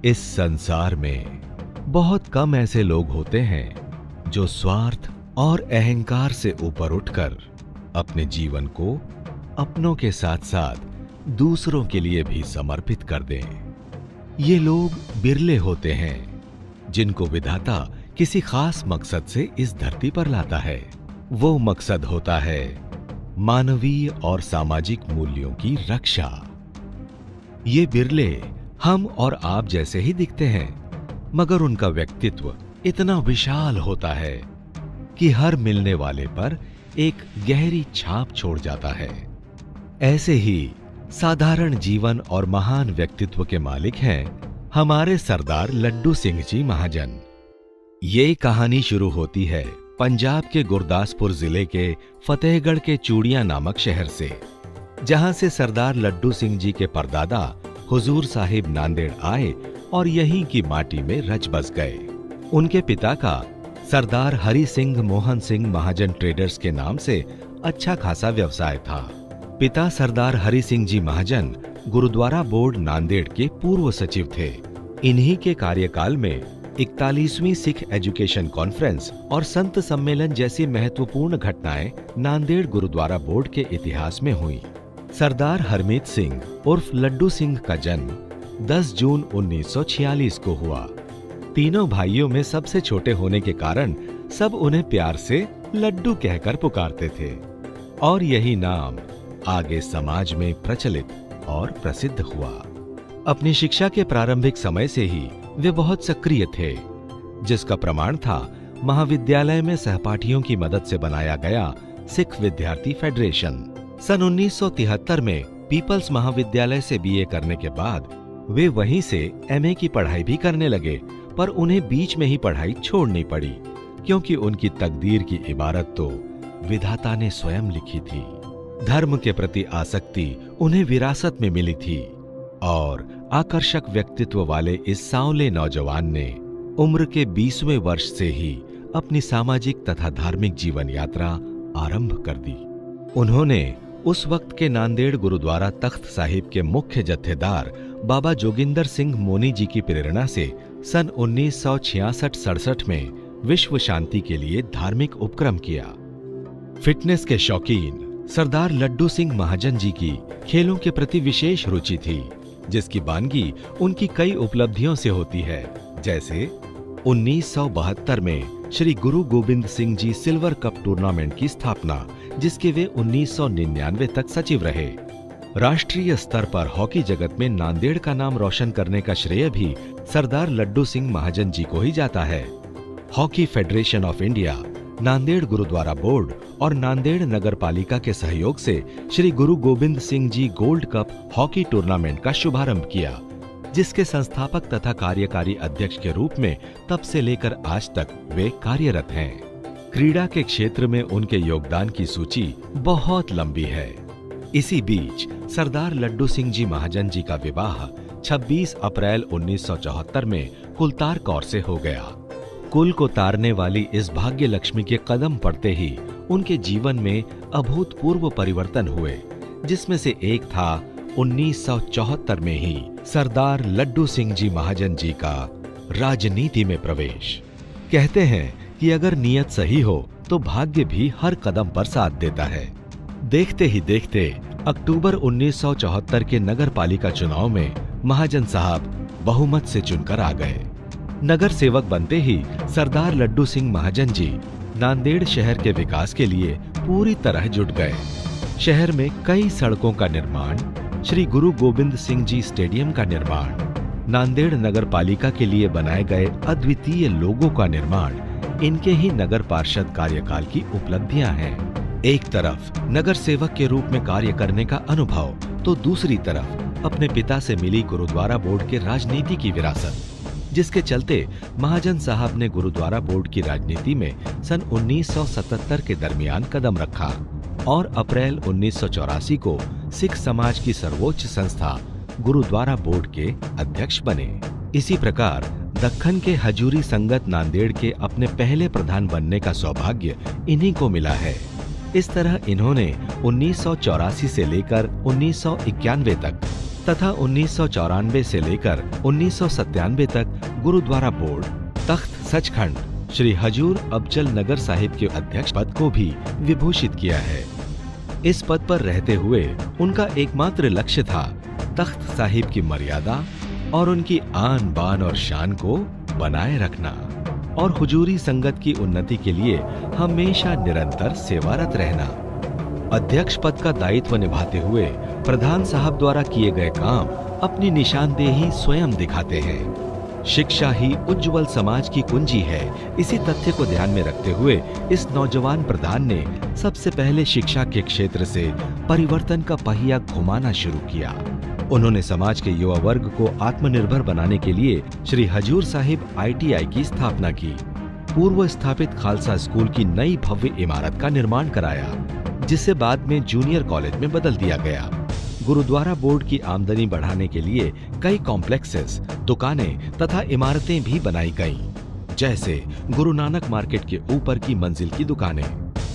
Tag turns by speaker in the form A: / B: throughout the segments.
A: इस संसार में बहुत कम ऐसे लोग होते हैं जो स्वार्थ और अहंकार से ऊपर उठकर अपने जीवन को अपनों के साथ साथ दूसरों के लिए भी समर्पित कर दें। ये लोग बिरले होते हैं जिनको विधाता किसी खास मकसद से इस धरती पर लाता है। वो मकसद होता है मानवीय और सामाजिक मूल्यों की रक्षा। ये बिरले हम और आप जैसे ही दिखते हैं, मगर उनका व्यक्तित्व इतना विशाल होता है कि हर मिलने वाले पर एक गहरी छाप छोड़ जाता है। ऐसे ही साधारण जीवन और महान व्यक्तित्व के मालिक हैं हमारे सरदार लड्डू सिंह जी महाजन। ये कहानी शुरू होती है पंजाब के गुरदासपुर जिले के फतेहगढ़ के चूड़ियां नामक शहर से, जहां से सरदार लड्डू सिंह जी के परदादा हुजूर साहिब नांदेड़ आए और यहीं की माटी में रच बस गए। उनके पिता का सरदार हरि सिंह मोहन सिंह महाजन ट्रेडर्स के नाम से अच्छा खासा व्यवसाय था। पिता सरदार हरि सिंह जी महाजन गुरुद्वारा बोर्ड नांदेड़ के पूर्व सचिव थे। इन्हीं के कार्यकाल में 41वीं सिख एजुकेशन कॉन्फ्रेंस और संत सम्मेलन जैसी महत्वपूर्ण घटनाएं नांदेड़ गुरुद्वारा बोर्ड के इतिहास में हुई। सरदार हरमीत सिंह उर्फ लड्डू सिंह का जन्म 10 जून 1946 को हुआ। तीनों भाइयों में सबसे छोटे होने के कारण सब उन्हें प्यार से लड्डू कहकर पुकारते थे और यही नाम आगे समाज में प्रचलित और प्रसिद्ध हुआ। अपनी शिक्षा के प्रारंभिक समय से ही वे बहुत सक्रिय थे, जिसका प्रमाण था महाविद्यालय में सहपाठियों की मदद से बनाया गया सिख विद्यार्थी फेडरेशन। सन 1973 में पीपल्स महाविद्यालय से बीए करने के बाद वे वहीं से एमए की पढ़ाई भी करने लगे, पर उन्हें बीच में ही पढ़ाई छोड़नी पड़ी क्योंकि उनकी तकदीर की इबारत तो विधाता ने स्वयं लिखी थी। धर्म के प्रति आसक्ति उन्हें विरासत में मिली थी और आकर्षक व्यक्तित्व वाले इस सांवले नौजवान ने उम्र के 20वें वर्ष से ही अपनी सामाजिक तथा धार्मिक जीवन यात्रा आरंभ कर दी। उन्होंने उस वक्त के नांदेड़ गुरुद्वारा तख्त साहिब के मुख्य जत्थेदार बाबा जोगिंदर सिंह मोनी जी की प्रेरणा से सन 1966-67 में विश्व शांति के लिए धार्मिक उपक्रम किया। फिटनेस के शौकीन सरदार लड्डू सिंह महाजन जी की खेलों के प्रति विशेष रुचि थी, जिसकी बानगी उनकी कई उपलब्धियों से होती है। जैसे 1972 में Shri Guru Gobind Singh G silver cup tournament की स्थापना, जिसके वे 1999 तक सचिव रहे। राष्ट्रीय स्तर पर हॉकी जगत में नांदेड़ का नाम रोशन करने का श्रेय भी सरदार लड्डू सिंह महाजन जी को ही जाता है। Hockey federation of India, Nanded Gurdwara board और नांदेड़ नगर पालिका के सहयोग से Shri Guru Gobind Singh ji gold cup hockey tournament का शुभारंभ किया, जिसके संस्थापक तथा कार्यकारी अध्यक्ष के रूप में तब से लेकर आज तक वे कार्यरत हैं। क्रीड़ा के क्षेत्र में उनके योगदान की सूची बहुत लंबी है। इसी बीच सरदार लड्डू सिंह जी महाजन जी का विवाह 26 अप्रैल 1974 में कुलतार कौर से हो गया। कुल को तारने वाली इस भाग्य लक्ष्मी के कदम पड़ते ही उनके जीवन में अभूतपूर्व परिवर्तन हुए, जिसमें से एक था 1974 में ही सरदार लड्डू सिंह जी महाजन जी का राजनीति में प्रवेश। कहते हैं कि अगर नियत सही हो तो भाग्य भी हर कदम पर साथ देता है। देखते ही देखते अक्टूबर 1974 के नगर पालिका चुनाव में महाजन साहब बहुमत से चुनकर आ गए। नगर सेवक बनते ही सरदार लड्डू सिंह महाजन जी नांदेड़ शहर के विकास के लिए पूरी तरह जुट गए। शहर में कई सड़कों का निर्माण, श्री गुरु गोविंद सिंह जी स्टेडियम का निर्माण, नांदेड़ नगर पालिका के लिए बनाए गए अद्वितीय लोगो का निर्माण इनके ही नगर पार्षद कार्यकाल की उपलब्धियां हैं। एक तरफ नगर सेवक के रूप में कार्य करने का अनुभव, तो दूसरी तरफ अपने पिता से मिली गुरुद्वारा बोर्ड के राजनीति की विरासत, जिसके चलते महाजन साहब ने गुरुद्वारा बोर्ड की राजनीति में सन 1977 के दरमियान कदम रखा और अप्रैल 1984 को सिख समाज की सर्वोच्च संस्था गुरुद्वारा बोर्ड के अध्यक्ष बने। इसी प्रकार दक्खन के हजूरी संगत नांदेड़ के अपने पहले प्रधान बनने का सौभाग्य इन्हीं को मिला है। इस तरह इन्होंने 1984 से लेकर 1991 तक तथा 1994 से लेकर 1997 तक गुरुद्वारा बोर्ड तख्त सचखंड श्री हजूर अफजल नगर साहिब के अध्यक्ष पद को भी विभूषित किया है। इस पद पर रहते हुए उनका एकमात्र लक्ष्य था तख्त साहिब की मर्यादा और उनकी आन बान और शान को बनाए रखना और हुजूरी संगत की उन्नति के लिए हमेशा निरंतर सेवारत रहना। अध्यक्ष पद का दायित्व निभाते हुए प्रधान साहब द्वारा किए गए काम अपनी निशानदेही स्वयं दिखाते हैं। शिक्षा ही उज्जवल समाज की कुंजी है। इसी तथ्य को ध्यान में रखते हुए इस नौजवान प्रधान ने सबसे पहले शिक्षा के क्षेत्र से परिवर्तन का पहिया घुमाना शुरू किया। उन्होंने समाज के युवा वर्ग को आत्मनिर्भर बनाने के लिए श्री हजूर साहिब ITI की स्थापना की। पूर्व स्थापित खालसा स्कूल की नई भव्य इमारत का निर्माण कराया, जिसे बाद में जूनियर कॉलेज में बदल दिया गया। गुरुद्वारा बोर्ड की आमदनी बढ़ाने के लिए कई कॉम्प्लेक्सेस, दुकानें तथा इमारतें भी बनाई गईं, जैसे गुरु नानक मार्केट के ऊपर की मंजिल की दुकानें,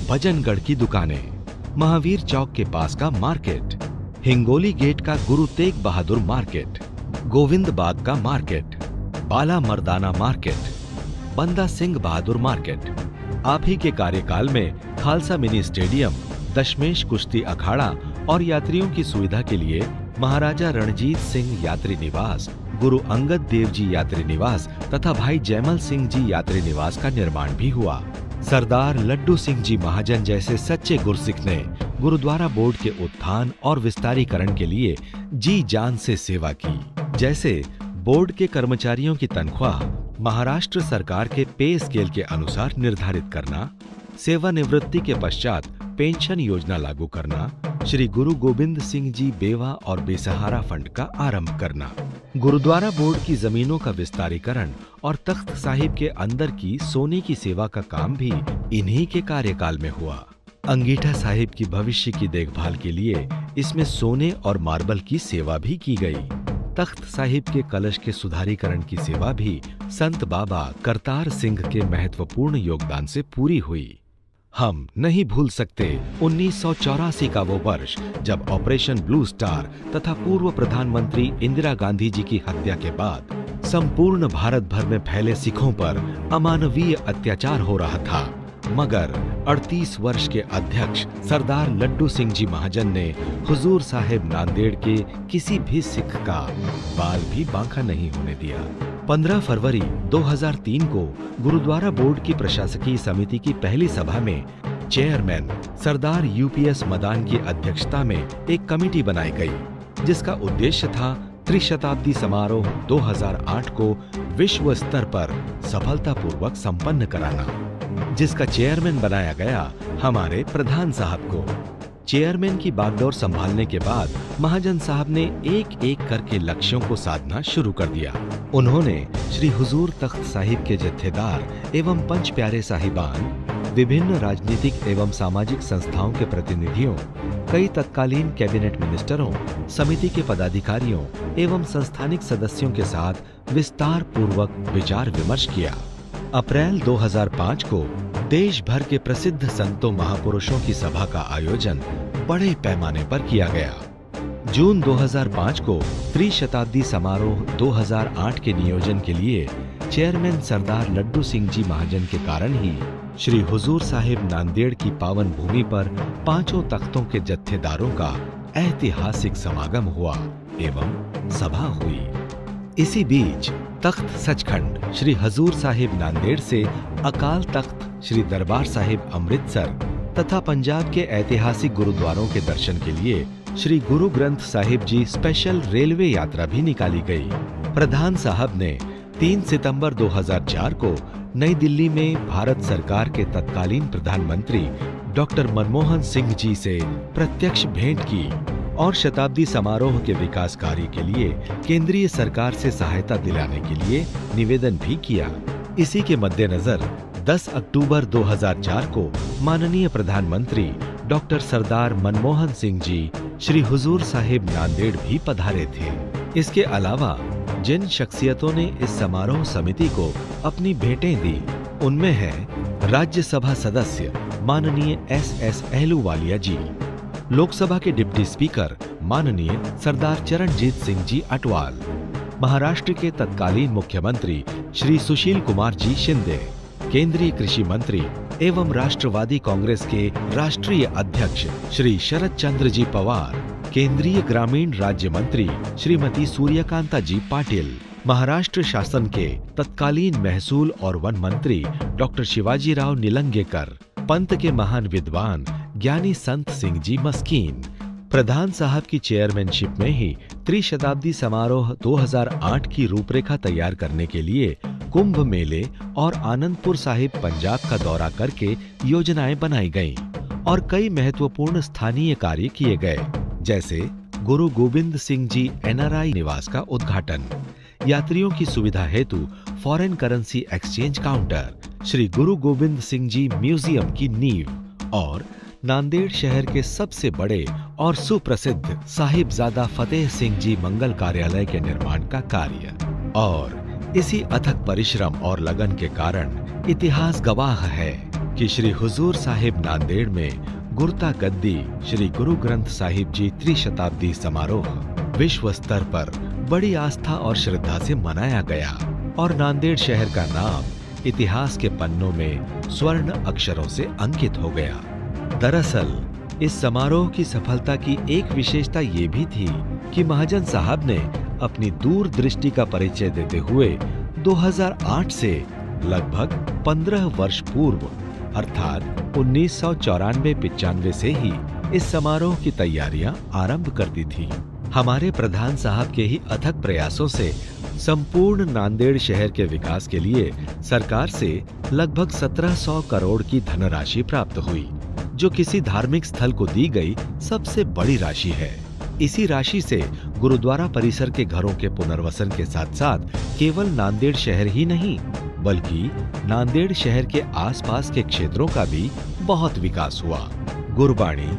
A: भजनगढ़ की दुकानें, महावीर चौक के पास का मार्केट, हिंगोली गेट का गुरु तेग बहादुर मार्केट, गोविंद बाग का मार्केट, बाला मर्दाना मार्केट, बंदा सिंह बहादुर मार्केट। आप ही के कार्यकाल में खालसा मिनी स्टेडियम, दशमेश कुश्ती अखाड़ा और यात्रियों की सुविधा के लिए महाराजा रणजीत सिंह यात्री निवास, गुरु अंगद देव जी यात्री निवास तथा भाई जयमल सिंह जी यात्री निवास का निर्माण भी हुआ। सरदार लड्डू सिंह जी महाजन जैसे सच्चे गुरसिख ने गुरुद्वारा बोर्ड के उत्थान और विस्तारीकरण के लिए जी जान से सेवा की। जैसे बोर्ड के कर्मचारियों की तनख्वाह महाराष्ट्र सरकार के पे स्केल के अनुसार निर्धारित करना, सेवानिवृत्ति के पश्चात पेंशन योजना लागू करना, श्री गुरु गोविंद सिंह जी बेवा और बेसहारा फंड का आरंभ करना, गुरुद्वारा बोर्ड की जमीनों का विस्तारीकरण और तख्त साहिब के अंदर की सोने की सेवा का काम भी इन्हीं के कार्यकाल में हुआ। अंगीठा साहिब की भविष्य की देखभाल के लिए इसमें सोने और मार्बल की सेवा भी की गई। तख्त साहिब के कलश के सुधारीकरण की सेवा भी संत बाबा करतार सिंह के महत्वपूर्ण योगदान से पूरी हुई। हम नहीं भूल सकते 1984 का वो वर्ष जब ऑपरेशन ब्लू स्टार तथा पूर्व प्रधानमंत्री इंदिरा गांधी जी की हत्या के बाद संपूर्ण भारत भर में फैले सिखों पर अमानवीय अत्याचार हो रहा था, मगर 38 वर्ष के अध्यक्ष सरदार लड्डू सिंह जी महाजन ने हुजूर साहिब नांदेड़ के किसी भी सिख का बाल भी बांका नहीं होने दिया। 15 फरवरी 2003 को गुरुद्वारा बोर्ड की प्रशासकीय समिति की पहली सभा में चेयरमैन सरदार UPS मदान की अध्यक्षता में एक कमेटी बनाई गई, जिसका उद्देश्य था त्रिशताब्दी समारोह 2008 को विश्व स्तर पर सफलतापूर्वक संपन्न कराना, जिसका चेयरमैन बनाया गया हमारे प्रधान साहब को। चेयरमैन की बागडोर संभालने के बाद महाजन साहब ने एक एक करके लक्ष्यों को साधना शुरू कर दिया। उन्होंने श्री हुजूर तख्त साहिब के जत्थेदार एवं पंच प्यारे साहिबान, विभिन्न राजनीतिक एवं सामाजिक संस्थाओं के प्रतिनिधियों, कई तत्कालीन कैबिनेट मिनिस्टरों, समिति के पदाधिकारियों एवं संस्थानिक सदस्यों के साथ विस्तार पूर्वक विचार विमर्श किया। अप्रैल 2005 को देश भर के प्रसिद्ध संतों महापुरुषों की सभा का आयोजन बड़े पैमाने पर किया गया। जून 2005 को त्रिशताब्दी समारोह 2008 के नियोजन के लिए चेयरमैन सरदार लड्डू सिंह जी महाजन के कारण ही श्री हुजूर साहिब नांदेड़ की पावन भूमि पर पांचों तख्तों के जत्थेदारों का ऐतिहासिक समागम हुआ एवं सभा हुई। इसी बीच तख्त सचखंड श्री हजूर साहिब नांदेड़ से अकाल तख्त श्री दरबार साहिब अमृतसर तथा पंजाब के ऐतिहासिक गुरुद्वारों के दर्शन के लिए श्री गुरु ग्रंथ साहिब जी स्पेशल रेलवे यात्रा भी निकाली गई। प्रधान साहब ने 3 सितंबर 2004 को नई दिल्ली में भारत सरकार के तत्कालीन प्रधानमंत्री डॉक्टर मनमोहन सिंह जी से प्रत्यक्ष भेंट की और शताब्दी समारोह के विकास कार्य के लिए केंद्रीय सरकार से सहायता दिलाने के लिए निवेदन भी किया। इसी के मद्देनजर 10 अक्टूबर 2004 को माननीय प्रधानमंत्री डॉक्टर सरदार मनमोहन सिंह जी श्री हुजूर साहिब नांदेड़ भी पधारे थे। इसके अलावा जिन शख्सियतों ने इस समारोह समिति को अपनी भेंटें दी, उनमें है राज्यसभा सदस्य माननीय SS अहलूवालिया जी, लोकसभा के डिप्टी स्पीकर माननीय सरदार चरणजीत सिंह जी अटवाल, महाराष्ट्र के तत्कालीन मुख्यमंत्री श्री सुशील कुमार जी शिंदे, केंद्रीय कृषि मंत्री एवं राष्ट्रवादी कांग्रेस के राष्ट्रीय अध्यक्ष श्री शरद चंद्र जी पवार, केंद्रीय ग्रामीण राज्य मंत्री श्रीमती सूर्यकांता जी पाटिल, महाराष्ट्र शासन के तत्कालीन महसूल और वन मंत्री डॉक्टर शिवाजीराव निलंगेकर, पंत के महान विद्वान ज्ञानी संत सिंह जी मस्कीन, प्रधान साहब की चेयरमैनशिप में ही त्रिशताब्दी समारोह 2008 की रूपरेखा तैयार करने के लिए कुंभ मेले और आनंदपुर साहिब पंजाब का दौरा करके योजनाएं बनाई गईं और कई महत्वपूर्ण स्थानीय कार्य किए गए, जैसे गुरु गोविंद सिंह जी NRI निवास का उद्घाटन, यात्रियों की सुविधा हेतु foreign currency exchange counter, Shri Guru Gobind Singh जी म्यूजियम की नींव और नांदेड़ शहर के सबसे बड़े और सुप्रसिद्ध साहिबजादा फतेह सिंह जी मंगल कार्यालय के निर्माण का कार्य। और इसी अथक परिश्रम और लगन के कारण इतिहास गवाह है कि श्री हुजूर साहिब नांदेड़ में गुरता गद्दी श्री गुरु ग्रंथ साहिब जी त्रिशताब्दी समारोह विश्व स्तर पर बड़ी आस्था और श्रद्धा से मनाया गया और नांदेड़ शहर का नाम इतिहास के पन्नों में स्वर्ण अक्षरों से अंकित हो गया। दरअसल इस समारोह की सफलता की एक विशेषता ये भी थी कि महाजन साहब ने अपनी दूरदृष्टि का परिचय देते हुए 2008 से लगभग 15 वर्ष पूर्व अर्थात 1994-95 से ही इस समारोह की तैयारियां आरंभ कर दी थी। हमारे प्रधान साहब के ही अथक प्रयासों से संपूर्ण नांदेड़ शहर के विकास के लिए सरकार से लगभग 1700 करोड़ की धनराशि प्राप्त हुई, जो किसी धार्मिक स्थल को दी गई सबसे बड़ी राशि है। इसी राशि से गुरुद्वारा परिसर के घरों के पुनर्वसन के साथ साथ केवल नांदेड़ शहर ही नहीं बल्कि नांदेड़ शहर के आसपास के क्षेत्रों का भी बहुत विकास हुआ। गुरबाणी,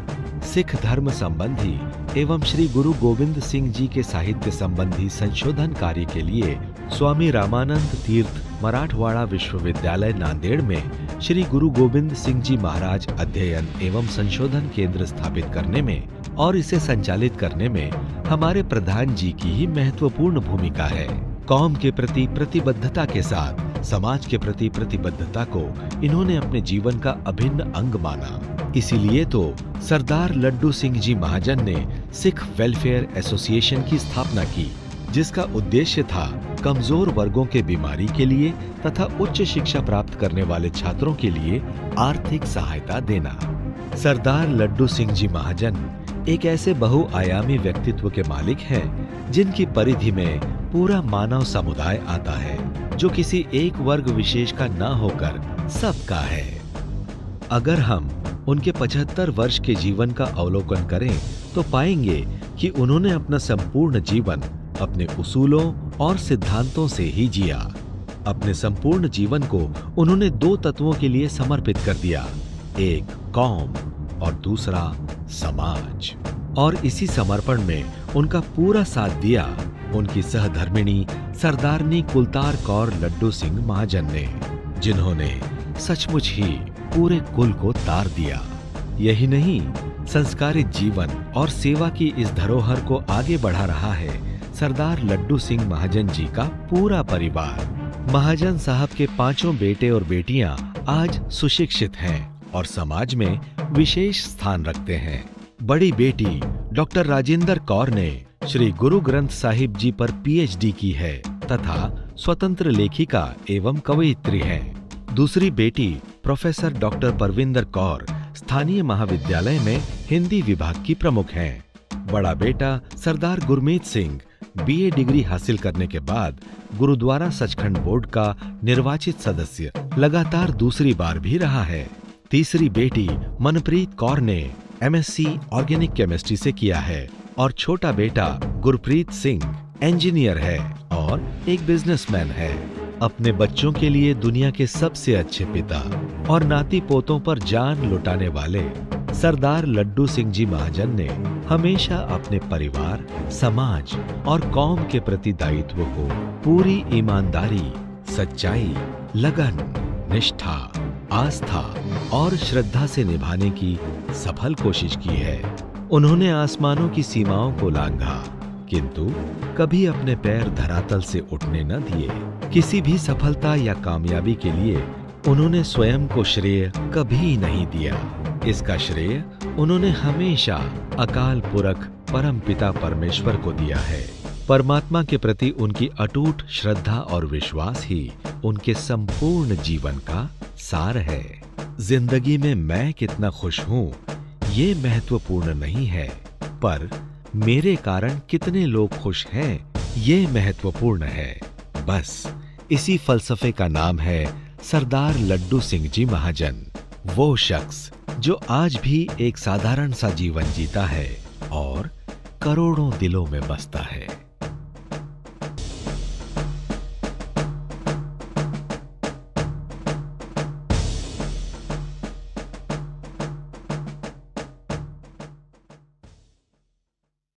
A: सिख धर्म संबंधी एवं श्री गुरु गोविंद सिंह जी के साहित्य संबंधी संशोधन कार्य के लिए स्वामी रामानंद तीर्थ मराठवाड़ा विश्वविद्यालय नांदेड़ में श्री गुरु गोविंद सिंह जी महाराज अध्ययन एवं संशोधन केंद्र स्थापित करने में और इसे संचालित करने में हमारे प्रधान जी की ही महत्वपूर्ण भूमिका है। कौम के प्रति प्रतिबद्धता के साथ समाज के प्रति प्रतिबद्धता को इन्होंने अपने जीवन का अभिन्न अंग माना। इसीलिए तो सरदार लड्डू सिंह जी महाजन ने सिख वेलफेयर एसोसिएशन की स्थापना की, जिसका उद्देश्य था कमजोर वर्गों के बीमारी के लिए तथा उच्च शिक्षा प्राप्त करने वाले छात्रों के लिए आर्थिक सहायता देना। सरदार लड्डू सिंह जी महाजन एक ऐसे बहुआयामी व्यक्तित्व के मालिक हैं, जिनकी परिधि में पूरा मानव समुदाय आता है, जो किसी एक वर्ग विशेष का न होकर सबका है। अगर हम उनके 75 वर्ष के जीवन का अवलोकन करें तो पाएंगे कि उन्होंने अपना संपूर्ण जीवन अपने उसूलों और सिद्धांतों से ही जिया। अपने संपूर्ण जीवन को उन्होंने 2 तत्वों के लिए समर्पित कर दिया, एक कौम और दूसरा समाज। और इसी समर्पण में उनका पूरा साथ दिया उनकी सहधर्मिणी सरदारनी कुलतार कौर लड्डू सिंह महाजन ने, जिन्होंने सचमुच ही पूरे कुल को तार दिया। यही नहीं, संस्कारित जीवन और सेवा की इस धरोहर को आगे बढ़ा रहा है सरदार लड्डू सिंह महाजन जी का पूरा परिवार। महाजन साहब के 5 बेटे और बेटियां आज सुशिक्षित हैं और समाज में विशेष स्थान रखते हैं। बड़ी बेटी डॉक्टर राजेंद्र कौर ने श्री गुरु ग्रंथ साहिब जी पर PhD की है तथा स्वतंत्र लेखिका एवं कवयित्री हैं। दूसरी बेटी प्रोफेसर डॉक्टर परविंदर कौर स्थानीय महाविद्यालय में हिंदी विभाग की प्रमुख हैं। बड़ा बेटा सरदार गुरमीत सिंह BA डिग्री हासिल करने के बाद गुरुद्वारा सचखंड बोर्ड का निर्वाचित सदस्य लगातार दूसरी बार भी रहा है। तीसरी बेटी मनप्रीत कौर ने MSc ऑर्गेनिक केमिस्ट्री से किया है और छोटा बेटा गुरप्रीत सिंह इंजीनियर है और एक बिजनेसमैन है। अपने बच्चों के लिए दुनिया के सबसे अच्छे पिता और नाती पोतों पर जान लुटाने वाले सरदार लड्डू सिंह जी महाजन ने हमेशा अपने परिवार, समाज और कौम के प्रति दायित्व को पूरी ईमानदारी, सच्चाई, लगन, निष्ठा, आस्था और श्रद्धा से निभाने की सफल कोशिश की है। उन्होंने आसमानों की सीमाओं को लांघा, किंतु कभी अपने पैर धरातल से उठने न दिए। किसी भी सफलता या कामयाबी के लिए उन्होंने स्वयं को श्रेय कभी नहीं दिया। इसका श्रेय उन्होंने हमेशा अकाल पुरख परम पिता परमेश्वर को दिया है। परमात्मा के प्रति उनकी अटूट श्रद्धा और विश्वास ही उनके संपूर्ण जीवन का सार है। जिंदगी में मैं कितना खुश हूँ, ये महत्वपूर्ण नहीं है, पर मेरे कारण कितने लोग खुश हैं, ये महत्वपूर्ण है। बस इसी फलसफे का नाम है सरदार लड्डू सिंह जी महाजन। वो शख्स जो आज भी एक साधारण सा जीवन जीता है और करोड़ों दिलों में बसता है।